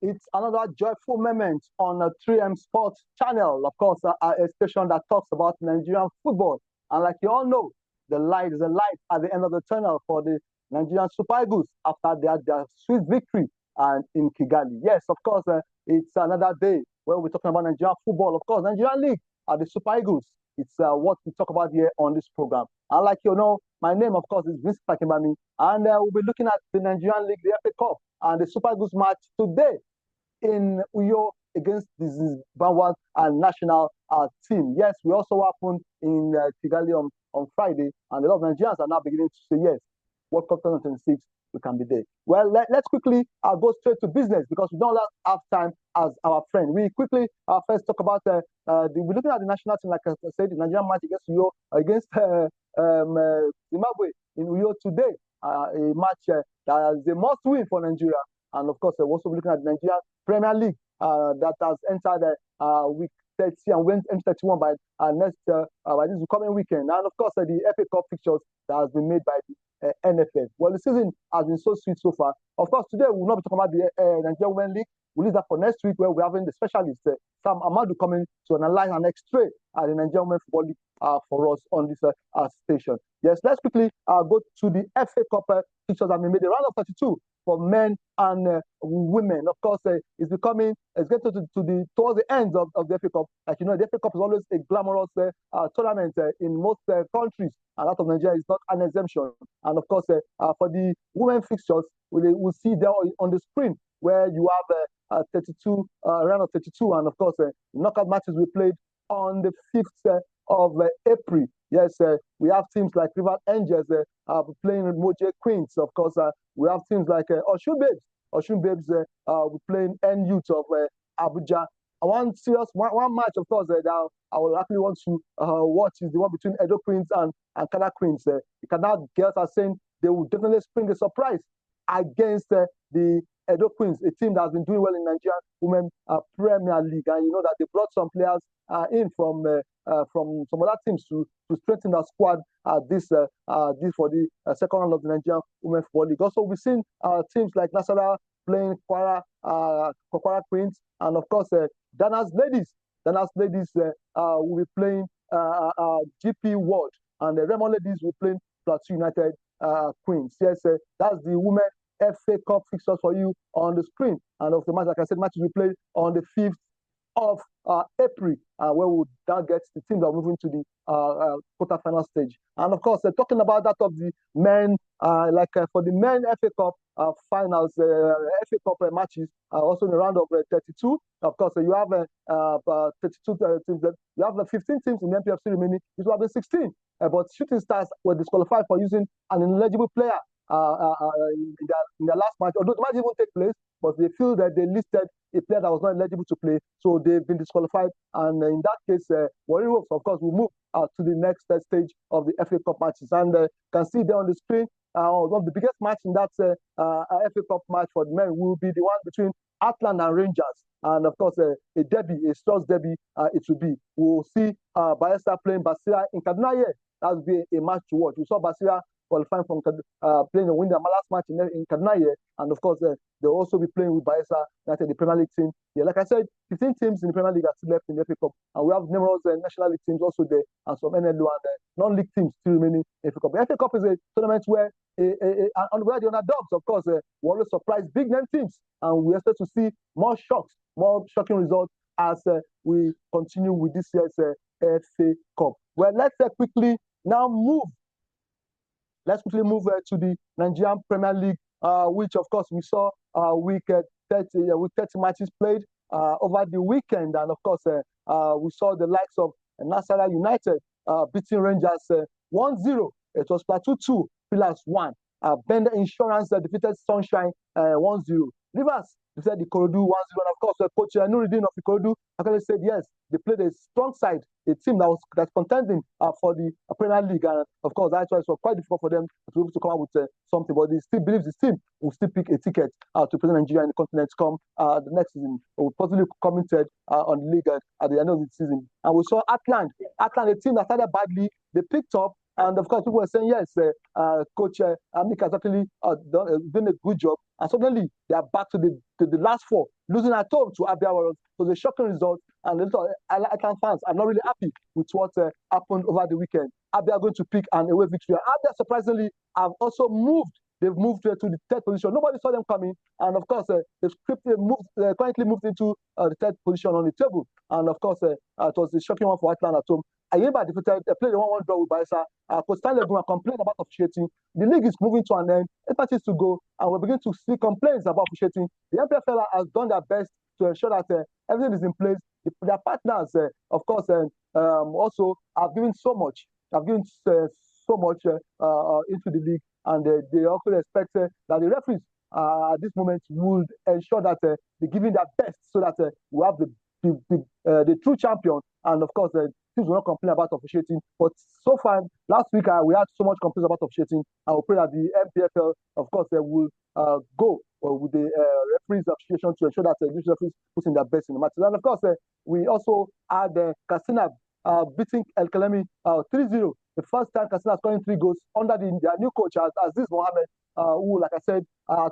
It's another joyful moment on a 3M Sports channel, of course, a station that talks about Nigerian football. And like you all know, the light is a light at the end of the tunnel for the Nigerian Super Eagles after their sweet victory in Kigali. Yes, of course, it's another day where we're talking about Nigerian football. Of course, Nigerian League the Super Eagles. It's what we talk about here on this program. And like you know, my name, of course, is Vince Pakimami, and we'll be looking at the Nigerian League, the FA Cup, and the Super Eagles match today in Uyo against the Zimbabwe national team. Yes, we also happened in Kigali on Friday, and a lot of Nigerians are now beginning to say, yes, World Cup 2026, we can be there. Well, let's quickly go straight to business because we don't have time as our friend. We quickly first talk about we're looking at the national team, like I said, the Nigerian match against Uyo, against Zimbabwe in Uyo today. A match that is a must win for Nigeria. And of course, we're also looking at the Nigeria Premier League that has entered week 30 and went M31 by by this coming weekend. And of course, the FA Cup fixtures that has been made by the NFF. Well, the season has been so sweet so far. Of course, today we will not be talking about the Nigeria Women League. We'll leave that for next week where we're having the specialist, Sam Amadu, coming to analyze and x-ray the Nigerian Women Football League for us on this station. Yes, let's quickly go to the FA Cup fixtures that have been made. The round of 32 for men and women. Of course, it's getting towards the end of the FA Cup. Like you know, the FA Cup is always a glamorous tournament in most countries, and that of Nigeria is not an exemption. And of course, for the women fixtures, we'll see there on the screen where you have 32 round of 32, and of course, knockout matches we played on the 5th of April. Yes, we have teams like River Angels playing Moje Queens. Of course, we have teams like Oshun Babes. Oshun Babes we playing N Youth of Abuja. One match, of course, that I would actually want to watch is the one between Edo Queens and Kada Queens. The Kada girls are saying they will definitely spring a surprise against the Edo Queens, a team that has been doing well in Nigeria Women Premier League. And you know that they brought some players in from some other teams to strengthen the squad this for the second round of the Nigerian Women Football League. Also, we've seen teams like Nasara playing Kwara Queens, and of course, Dana's Ladies. Dana's Ladies will be playing GP World, and the Remo Ladies will play Plateau United Queens. Yes, that's the Women FA Cup fixtures for you on the screen. And of the match, like I said, matches we played on the 5th of April, where we'll now get the teams that are moving to the quarterfinal stage. And of course, talking about that of the men, for the men FA Cup finals, FA Cup matches, also in the round of 32. Of course, you have 32 teams. You have 15 teams in the NPFC remaining. It will have been 16. But Shooting Stars were disqualified for using an ineligible player in their last match, although the match didn't take place, but they feel that they listed a player that was not eligible to play, so they've been disqualified. And in that case, Warrior Wolves, of course, will move to the next stage of the FA Cup matches. And you can see there on the screen, one of the biggest match in that FA Cup match for the men will be the one between Atland and Rangers. And of course, a derby, a Strauss derby, it will be. We'll see Bayelsa playing Basira in Kaduna here. That will be a match to watch. We saw Basira qualifying from playing and winning the last match in Kaduna here. And of course, they'll also be playing with Bayelsa United, the Premier League team. Yeah, like I said, 15 teams in the Premier League are still left in the FA Cup. And we have numerous National League teams also there, and some NLO and non-league teams still remaining in the FA Cup. The FA Cup is a tournament where and where the underdogs, of course, will always surprise big name teams. And we expect to see more shocks, more shocking results as we continue with this year's FA Cup. Well, let's quickly now move. Let's quickly move to the Nigerian Premier League, which, of course, we saw week 30 matches played over the weekend. And, of course, we saw the likes of Nasara United beating Rangers 1-0. It was Plateau 2, Pillars 1. Bender Insurance defeated Sunshine 1-0. Rivers defeated Ikorodu 1-0. And, of course, Coach Nuruddin of Ikorodu actually said, yes, they played a strong side, a team that's contending for the Premier League. And, of course, that's why it was quite difficult for them to be able to come out with something. But they still believe this team will still pick a ticket to present Nigeria in the continent come the next season. Will possibly commented on the league at the end of the season. And we saw Atland, a team that started badly. They picked up. And of course, people were saying, yes, Coach Amika has actually done a good job and suddenly they are back to the last four, losing at home to Abia Warriors. It was a shocking result, and a lot of Atlanta fans are not really happy with what happened over the weekend. Abia are going to pick an away victory. Abia, surprisingly, have also moved. They've moved to the third position. Nobody saw them coming, and of course, they've currently moved into the third position on the table. And of course, it was a shocking one for Atlanta at home. Ayimba defeated, played a 1-1 draw with Bayelsa. Coach Stanley Eguma complained about officiating. The league is moving to an end. 8 matches to go, and we're beginning to see complaints about officiating. The MPFL has done their best to ensure that everything is in place. Their partners, of course, also have given so much. Have given so much into the league, and they also expect that the referees at this moment would ensure that they're giving their best so that we have the true champion. And of course, things will not complain about officiating. But so far, last week we had so much complaints about officiating, and we pray that the MPFL, of course, will go with the referees association to ensure that these referees put in their best in the matches. And of course, we also had Katsina beating El Kalemi 3-0. The first time Katsina scoring 3 goals under their new coach, Aziz Mohammed, who, like I said,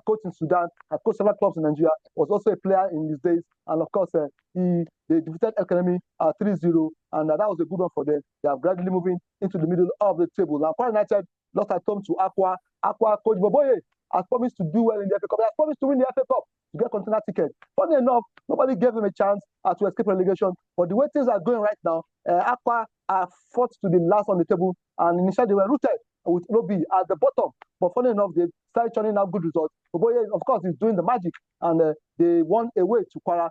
coached in Sudan, had coached several clubs in Nigeria, was also a player in these days. And of course, they defeated El Kalemi 3-0, and that was a good one for them. They are gradually moving into the middle of the table. Now, Kwara United lost at home to Aqua. Aqua coach Boboye has promised to do well in the FA Cup. He has promised to win the FA Cup to get continental ticket. Funny enough, nobody gave him a chance to escape relegation. But the way things are going right now, Aqua are fought to the last on the table, and initially they were rooted with Lobby at the bottom. But funny enough, they started churning out good results. Boboye, of course, is doing the magic, and they won away to Kwara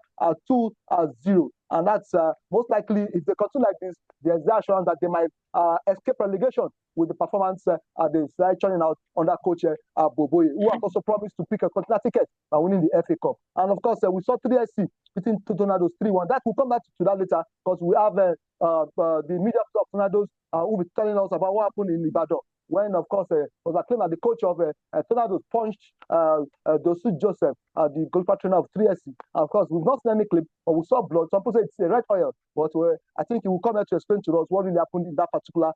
2-0. And that's most likely, if they continue like this, there's the assurance that they might escape relegation with the performance they started churning out under coach Boboye, who has also promised to pick a continental ticket by winning the FA Cup. And of course, we saw 3SC beating Tornadoes 3-1. That will come back to that later, because we have the media of Tornadoes who will be telling us about what happened in Ibadan, when, of course, was acclaimed that the coach of Tornadoes punched Dosu Joseph, the goalkeeper trainer of 3SC. Of course, we've not seen any clip, but we saw blood. Some people say it's a red oil, but I think he will come here to explain to us what really happened in that particular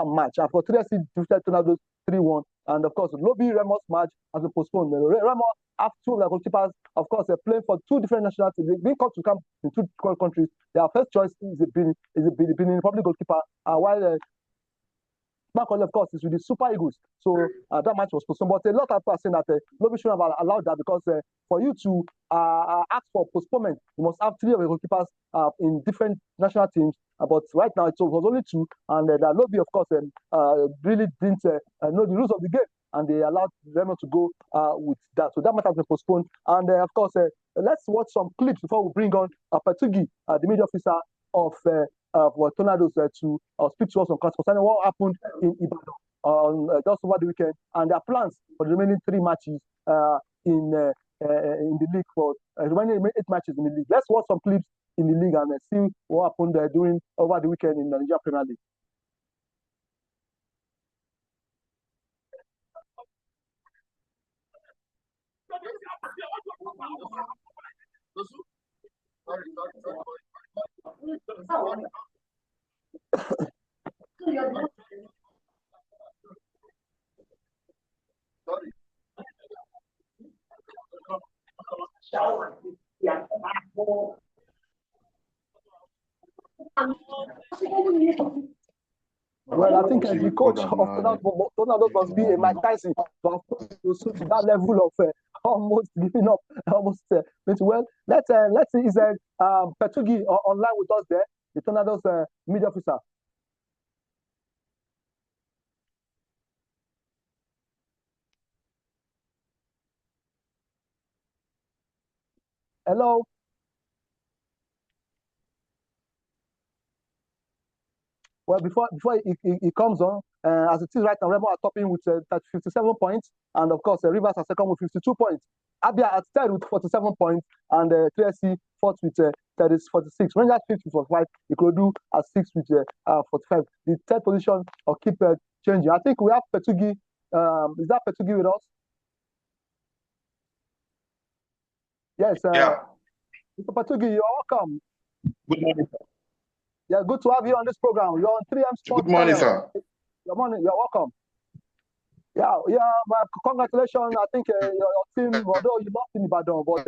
match. And for 3SC, defeated Tornadoes 3-1. And of course, Lobby Remo's match has been postponed. Remo have 2 of their goalkeepers, of course, they're playing for 2 different national teams. They've been called to camp in 2 countries. Their first choice is the Benin Republic goalkeeper, while Macaulay, of course, is with the Super Eagles. So that match was postponed. But a lot of people are saying that Lobby shouldn't have allowed that, because for you to ask for postponement, you must have 3 of your goalkeepers in different national teams. But right now, it was only 2. And that Lobby, of course, really didn't know the rules of the game, and they allowed Remo to go with that. So that match has been postponed. And of course, let's watch some clips before we bring on Petugi, the media officer of Tornadoes, to speak to us on concerning what happened in Ibadan just over the weekend, and their plans for the remaining 3 matches in the league, for remaining 8 matches in the league. Let's watch some clips in the league and see what happened during over the weekend in the Nigeria Premier League. Well, I think the coach of Tornadoes must be a Mike Tyson to that level of almost giving up, almost. Well, let's see. Is Petugi online with us there, the Tornadoes media officer? Hello. Well, before he comes on, as it is right now, Remo are topping with 57 points, and of course, Rivers are second with 52 points. Abia at third with 47 points, and 3SC fourth with 46. Rangers fifth with 45. Ikorodu at sixth with 45. The third position will keep changing. I think we have Petugi. Is that Petugi with us? Yes. Yeah. Mr. Petugi, you're welcome. Good morning, sir. Yeah, good to have you on this program. You're on 3M Sports. Good morning, sir. Good morning. You're welcome. Yeah, but congratulations. I think your team, although you lost in Ibadan, but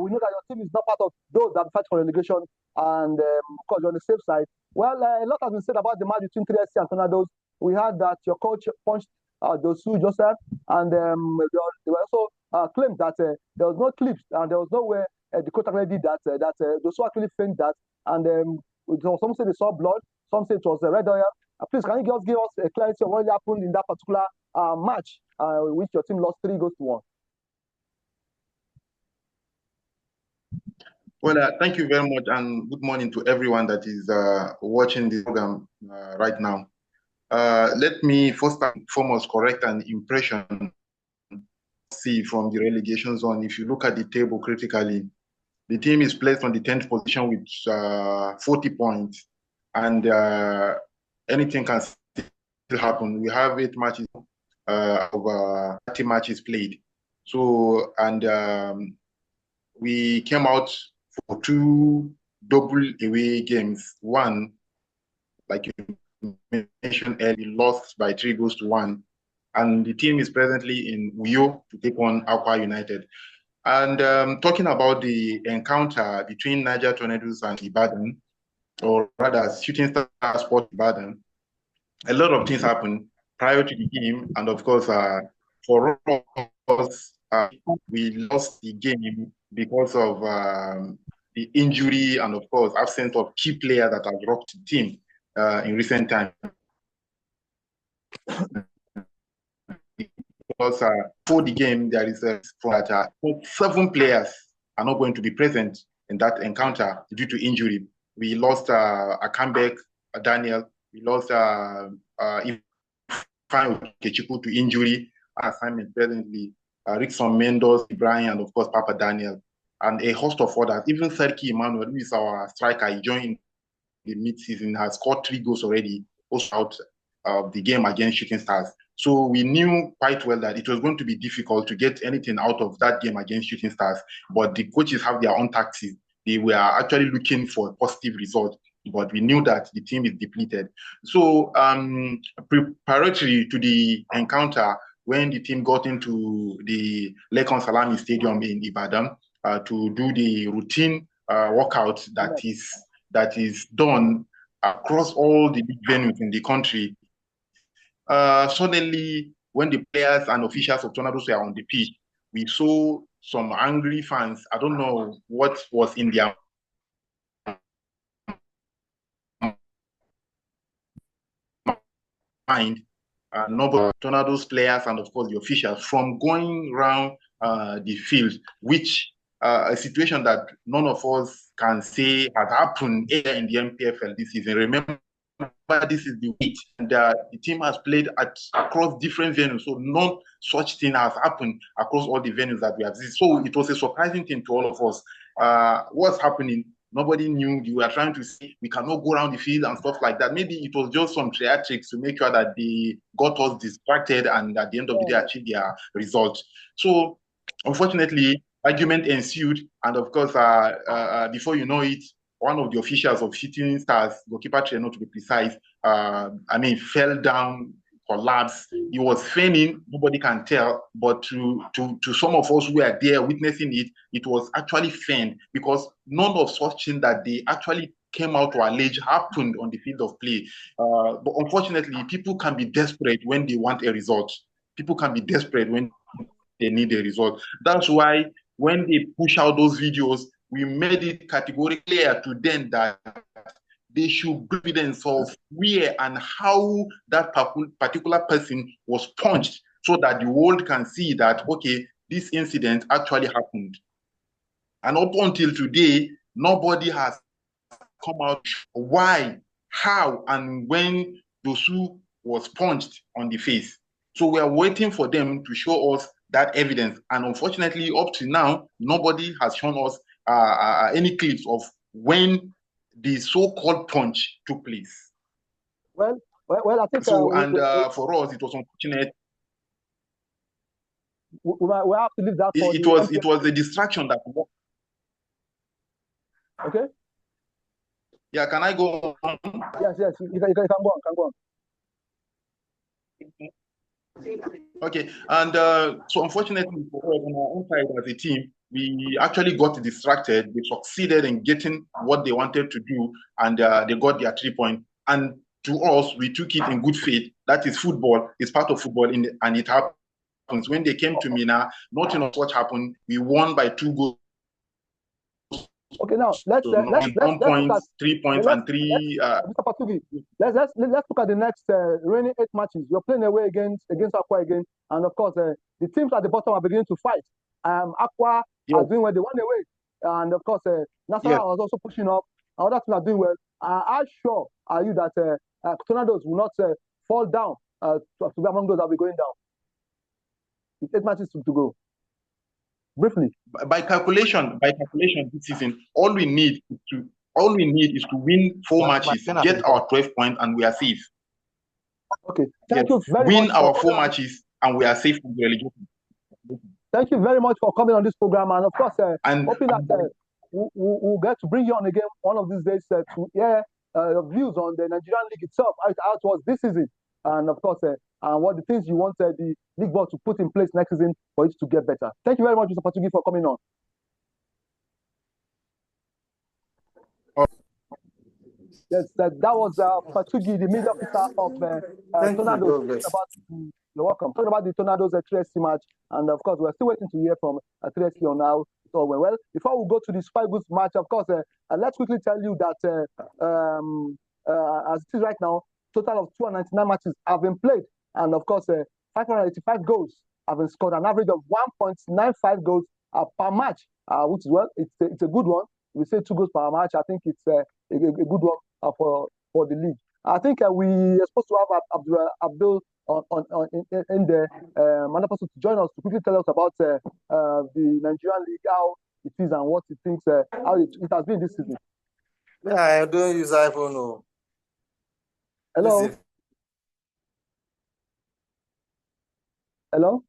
we know that your team is not part of those that fight for relegation, and of course, you're on the safe side. Well, a lot has been said about the match between 3SC and Tornadoes. We heard that your coach punched Dosu Joseph, and they were also claimed that there was no clips and there was no way the coach actually did that, Dosu actually fainted that, and some say they saw blood, some say it was red oil. Please, can you just give us a clarity of what happened in that particular match, which your team lost 3-1? Well, thank you very much, and good morning to everyone that is watching this program right now. Let me first and foremost correct an impression see from the relegation zone. If you look at the table critically, the team is placed on the 10th position with 40 points, and anything can still happen. We have 8 matches of 30 matches played. So, and we came out for 2 double away games. One, like you mentioned earlier, lost by 3-1. And the team is presently in Uyo to take on Aqua United. And talking about the encounter between Niger Tornadoes and Ibadan, or rather Shooting Star Sport Ibadan, a lot of things happened prior to the game. And of course, for us, we lost the game because of the injury and of course absence of key players that have rocked the team in recent times. Because for the game, there is a 7 players are not going to be present in that encounter due to injury. We lost Akambek, Daniel. We lost Ifeanyi Okechukwu to injury. Assignment presently, Rickson Mendoz, Ibrahim, and of course Papa Daniel, and a host of others. Even Serki Emmanuel, who is our striker, he joined the mid-season, has scored 3 goals already, also out of the game against Shooting Stars. So we knew quite well that it was going to be difficult to get anything out of that game against Shooting Stars, but the coaches have their own tactics. They were actually looking for a positive result, but we knew that the team is depleted. So preparatory to the encounter, when the team got into the Lekon Salami Stadium in Ibadan to do the routine workout that is done across all the big venues in the country, suddenly, when the players and officials of Tornadoes were on the pitch, we saw some angry fans. I don't know what was in their mind. Nobody, Tornadoes players and of course the officials from going around the field, which a situation that none of us can say has happened here in the MPFL this season. Remember, this is the weight, and the team has played across different venues, so no such thing has happened across all the venues that we have seen. So it was a surprising thing to all of us. What's happening? Nobody knew. You were trying to see we cannot go around the field and stuff like that. Maybe it was just some theatrics to make sure that they got us distracted and at the end of the day achieve their result. So unfortunately, argument ensued, and of course, before you know it, one of the officials of Shooting Stars, goalkeeper trainer to be precise, fell down, collapsed. He was feigning, nobody can tell, but to some of us who were there witnessing it, it was actually feigned because none of such things that they actually came out to allege happened on the field of play. But unfortunately, people can be desperate when they want a result. People can be desperate when they need a result. That's why when they push out those videos, we made it categorically clear to them that they should give evidence of where and how that particular person was punched so that the world can see that, okay, this incident actually happened. And up until today, nobody has come out why, how, and when Dosu was punched on the face. So we are waiting for them to show us that evidence. And unfortunately, up to now, nobody has shown us any clips of when the so-called punch took place. Well, I think so. For us, it was unfortunate. We have to leave that for it was a distraction that. Okay. Yeah, can I go on? Yes, you can go on. Okay, and so unfortunately for us on our own side as a team, we actually got distracted. They succeeded in getting what they wanted to do, and they got their 3 point. And to us, we took it in good faith. That is football. It's part of football, and it happens. When they came to Mina, nothing of what happened. We won by 2 goals. Okay, now let's So look at 3 points, let's and three. Mr. Patugi, let's look at the next remaining 8 matches. You're playing away against Aqua again, and of course the teams at the bottom are beginning to fight. Aqua are doing well; they won away, and of course Nasarawa was also pushing up. Other teams are doing well. How sure are you that Tornadoes will not fall down to be among those that will be going down? With 8 matches to go. Briefly. By calculation, this season, all we need is to win 4 matches, get our 12 points, and we are safe. Okay, thank you very much. Win our 4 matches, and we are safe from the relegation. Thank you very much for coming on this program, and of course, hoping that we'll get to bring you on again one of these days to hear your views on the Nigerian League itself, how it was this season, and of course, and what the things you want the league board to put in place next season for it to get better. Thank you very much, Mr. Patugi, for coming on. Yes, that was Patugi, the media officer of Tornadoes. You're welcome. Talking about the Tornadoes 3SC match, and of course, we're still waiting to hear from 3SC on now. So, well, before we go to the Super Eagles match, of course, let's quickly tell you that as it is right now, total of 299 matches have been played, and of course, 585 goals have been scored, an average of 1.95 goals per match, which is well, it's a good one. We say 2 goals per match. I think it's a good one for the league. I think we are supposed to have Abdul in there, another person to join us to quickly tell us about the Nigerian league, how it is and what he thinks, how it has been this season. Yeah, I don't use iPhone. No. Hello. Hello.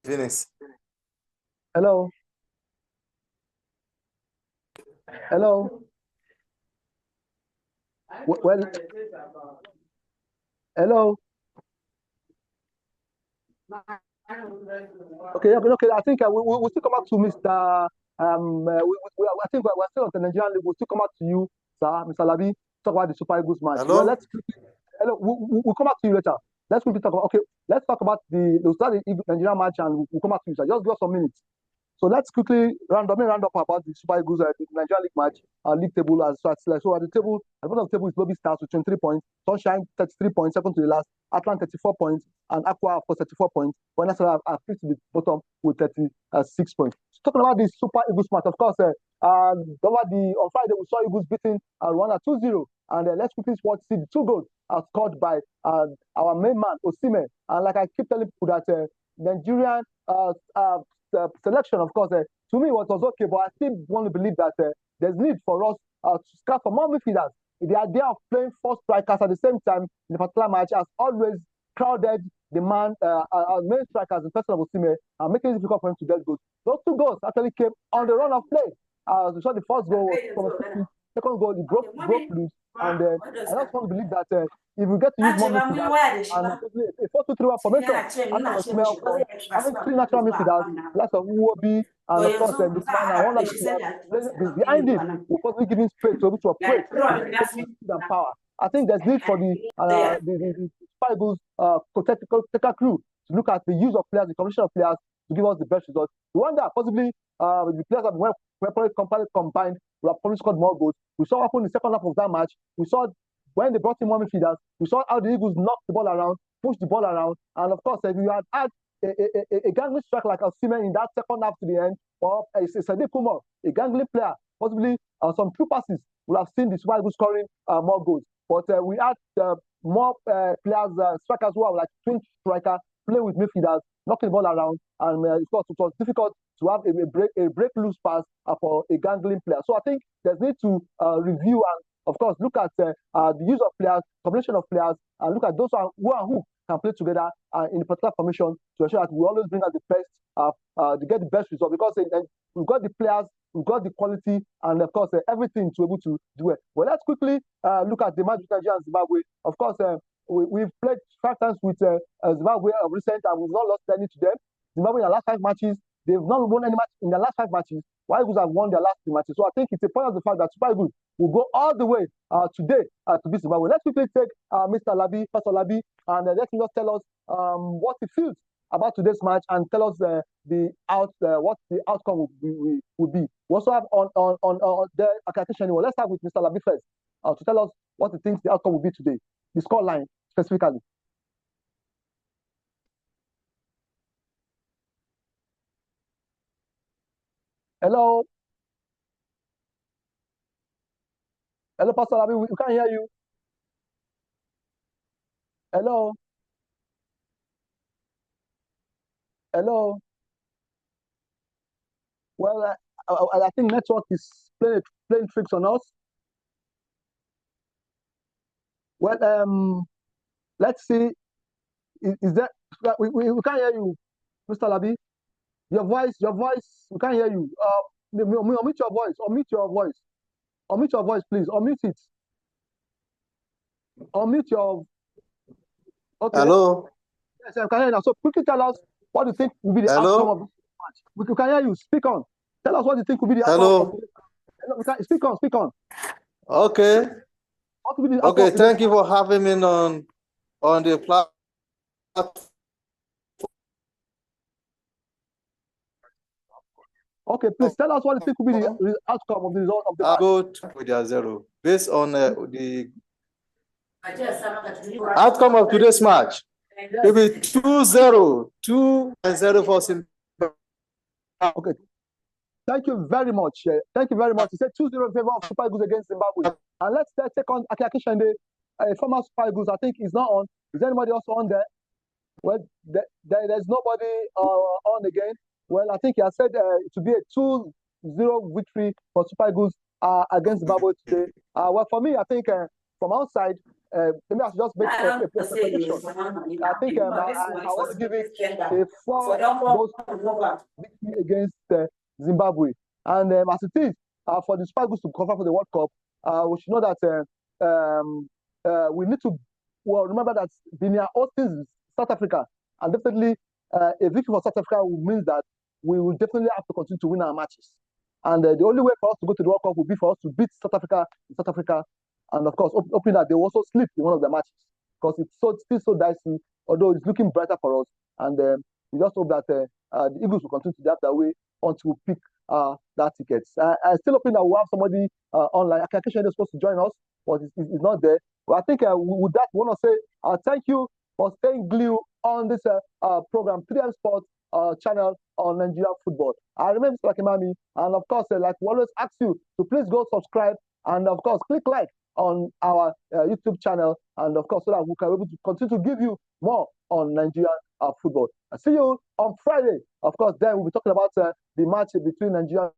Phoenix. Hello. Hello. Well, hello. Okay. I think we'll still come back to Mr. I think we're still on the Nigerian League. We'll still come back to you, sir, Mr. Labi, talk about the Super Eagles match. Hello. Well, hello. We'll come back to you later. Let's quickly talk about. Okay, let's talk about we'll start the Nigerian match and we'll come back to you, sir. Just give us some minutes. So let's quickly round up about the Super Eagles Nigerian League match, league table as such. So at the table, at the bottom of the table is Lobby Stars with 23 points, Sunshine 33 points, second to the last, Atlanta 34 points, and Aqua for 34 points. When I are fifth to the bottom with 36 points. So talking about the Super Eagles match, of course, on Friday we saw Eagles beating Rwanda 2-0, and let's quickly see the 2 goals scored by our main man Osimhen. And like I keep telling people that Nigerian selection, of course, to me it was okay, but I still want to believe that there's need for us to scout for more midfielders. The idea of playing 4 strikers at the same time in a particular match has always crowded the man, our main strikers, the person of Osimhen, and making it difficult for him to get goals. Those 2 goals actually came on the run of play. We saw the first goal was from a second goal, he broke loose, and I just want to believe that if we get to use more midfielders and a 4-2-3-1 formation, having 3 natural midfielders, like Uwobi, and of course Lukman and one of the behind him, will possibly give him space to be able to operate and power. I think there's need for the Super Eagles technical crew to look at the use of players, the combination of players to give us the best results. We wonder possibly the players have been combined, we have probably scored more goals. We saw what happened in the second half of that match. We saw when they brought in more midfielders, we saw how the Eagles knocked the ball around, pushed the ball around, and of course, if you had a gangling strike like Osimhen in that second half to the end, or a Sadiq Kumar, a gangling player, possibly some true passes, we have seen the Super Eagles scoring more goals. But we had more players, strikers who are like twin striker, play with midfielders, knocking the ball around, and of course, it was difficult to have a break loose pass for a gangling player. So I think there's need to review and, of course, look at the use of players, combination of players, and look at those who can play together in a particular formation to ensure that we always bring out the best to get the best result. Because we've got the players, we've got the quality, and of course everything to be able to do it. Well, let's quickly look at the match with Nigeria and Zimbabwe. Of course, we've played 5 times with Zimbabwe of recent, and we've not lost any to them. Zimbabwe in the last 5 matches, they've not won any match in the last 5 matches. White Eagles have won their last 3 matches. So I think it's a point of the fact that Super Eagles will go all the way today to beat Zimbabwe. Let's quickly take Mr. Labi, Pastor Labi, and let him just tell us what he feels about today's match and tell us what the outcome will be. We also have on the application. Let's start with Mr. Labi first to tell us what he thinks the outcome will be today, the score line specifically. Hello. Hello, Pastor Labi, we can't hear you. Hello. Hello. Well, I think network is playing tricks on us. Well, let's see. Is that we can't hear you, Mr. Labi? Your voice, we can't hear you. Omit your voice, omit your voice, please. Omit it. Omit your. Okay. Hello. Yes, I can hear you now. So quickly tell us what you think will be the outcome of this match. We can hear you. Speak on. Tell us what you think will be the outcome of this. Hello. Speak on. Okay. What will be the outcome Okay, thank you for having me on the platform. Okay, please tell us what you think will be the outcome of the result of the match. I'll go with their 0 based on the outcome of today's match. It will be 2-0, 2-0 for Zimbabwe. Okay. Thank you very much. Thank you very much. He said 2-0 in favor of Super Eagles against Zimbabwe. And let's take on Aki Shende, former Super Eagles. I think he's not on. Is anybody also on there? Well, there's nobody on again. Well, I think he has said it will be a 2-0 victory for Super Eagles against Zimbabwe today. Well, for me, I think from outside, maybe I should just make a prediction. I think I want to give it a 4-goal victory against Zimbabwe. And as it is, for the Super Eagles to qualify for the World Cup, we should know that we need to remember that Binia hosts South Africa, and definitely a victory for South Africa will mean that we will definitely have to continue to win our matches. And the only way for us to go to the World Cup will be for us to beat South Africa in South Africa, and of course, hoping that they will also sleep in one of the matches, because it's still so dicey, although it's looking brighter for us. And we just hope that the Eagles will continue to do that way until we pick that ticket. I'm still hoping that we'll have somebody online. Occasionally they're supposed to join us, but it's not there. But I think with that, we want to say thank you for staying glued on this program, 3M Sports channel on Nigeria football. I remember Mr. Akimami, and of course, like we always ask you to please go subscribe, and of course, click like on our YouTube channel, and of course, so that we can be able to continue to give you more on Nigeria football. I see you on Friday. Of course, then we'll be talking about the match between Nigeria